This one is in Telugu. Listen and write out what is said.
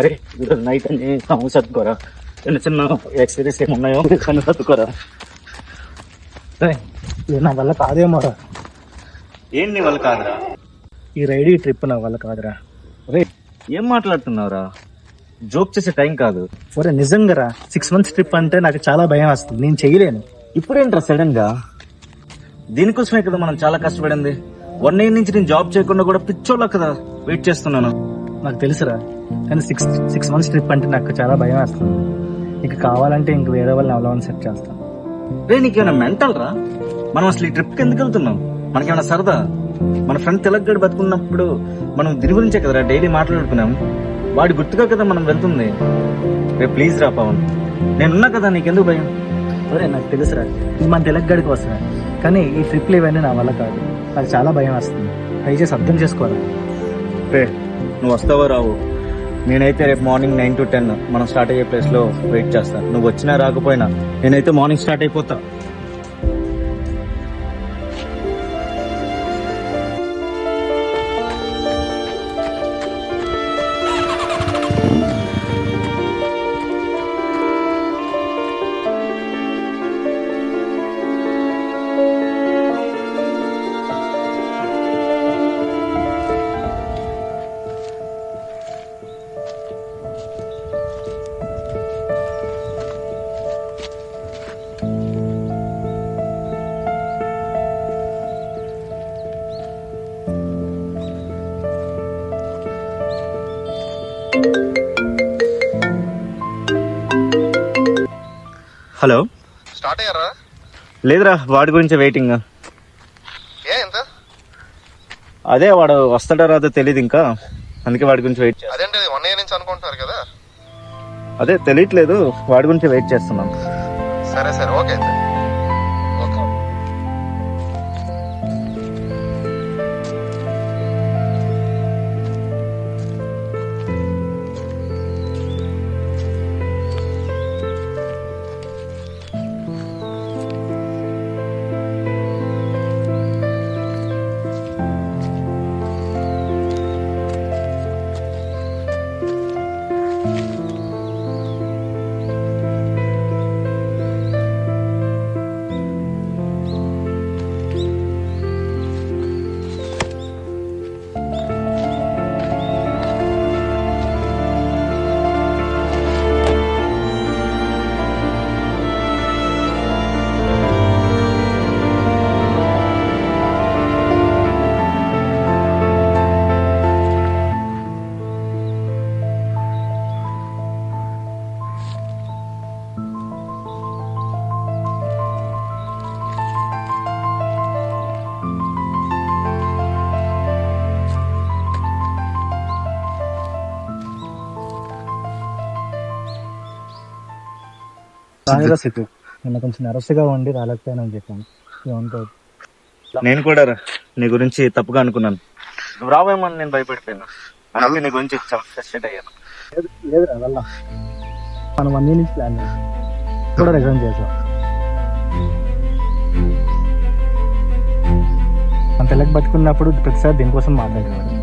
అరే ఈరోజు నైట్ అని కమ్ము సర్దుకోరా. చిన్న చిన్న ఎక్స్పీరియన్స్ ఏమి ఉన్నాయో కన్ను సర్దుకోరా. ఇది నా వల్ల కాదేమోరా. ఏం నీ వల్ల కాదురా? ఈ రైడ్ ఈ ట్రిప్ నా వల్ల కాదురా. రే ఏం మాట్లాడుతున్నావురా? జోక్ చేసే టైం కాదు. ఒరే నిజంగా రా, 6 months ట్రిప్ అంటే నాకు చాలా భయం వస్తుంది, నేను చేయలేను. ఇప్పుడేంట్రా సడన్ గా? దీనికోసమే కదా మనం చాలా కష్టపడింది. 1 year నుంచి నేను జాబ్ చేయకుండా కూడా పిచ్చోళ్ళ కదా వెయిట్ చేస్తున్నాను. నాకు తెలుసురా, కానీ సిక్స్ మంత్స్ ట్రిప్ అంటే నాకు చాలా భయం వేస్తుంది. నీకు కావాలంటే ఇంక వేరే వాళ్ళని అవలవని సెట్ చేస్తాను. రే నీకేమైనా మెంటల్ రా? మనం అసలు ఈ ట్రిప్కి ఎందుకు వెళ్తున్నాం? మనకేమైనా సరదా? మన ఫ్రెండ్ తెలగ్గడి బతుకున్నప్పుడు మనం దీని గురించే కదరా డైలీ మాట్లాడుకున్నాం. వాడి గుర్తుగా కదా మనం వెళ్తుంది. రే ప్లీజ్ రా పవన్, నేనున్నా కదా, నీకెందుకు భయం? ఒరే నాకు తెలుసురా, ఇది మన తెలగ్గడికి వస్తున్నా, కానీ ఈ ట్రిప్లు ఇవన్నీ నా వల్ల కాదు. నాకు చాలా భయం వస్తుంది, దయచేసి అర్థం చేసుకోరా. రే నువ్వు వస్తావో రావు, నేనైతే రేపు మార్నింగ్ 9 to 10 మనం స్టార్ట్ అయ్యే ప్లేస్ లో వెయిట్ చేస్తాను. నువ్వు వచ్చినా రాకపోయినా నేనైతే మార్నింగ్ స్టార్ట్ అయిపోతా. హలో, స్టార్ట్ అయ్యారా? లేదురా, వాడి గురించి వెయిటింగ్. ఎంత? అదే వాడు వస్తాడో రాదో తెలియదు ఇంకా, అందుకే వాడి గురించి వెయిట్ చేస్తా. అదేంటి 1 year నుంచి అనుకుంటున్నారు కదా? అదే తెలియట్లేదు, వాడి గురించి వెయిట్ చేస్తున్నాం. సరే సరే ఓకే ఓకే. రానిరా సిక్కు, నిన్న కొంచెం నెరస్గా ఉండి రాలేకపోయానని చెప్పాను. ఏమంటావు? నేను కూడా రా, నీ గురించి తప్పుగా అనుకున్నాను. నువ్వు రావేమని నేను భయపడిపోయాను, అందుకే నీ గురించి ఫ్రస్ట్రేట్ అయ్యాను. లేదురా వల్ల మనం 1 year నుంచి ప్లాన్ చేసాం, కూడా రిజైన్ చేసాం. మన తెల్లకి బతుకున్నప్పుడు ప్రతిసారి దీనికోసం మాట్లాడేవాడు.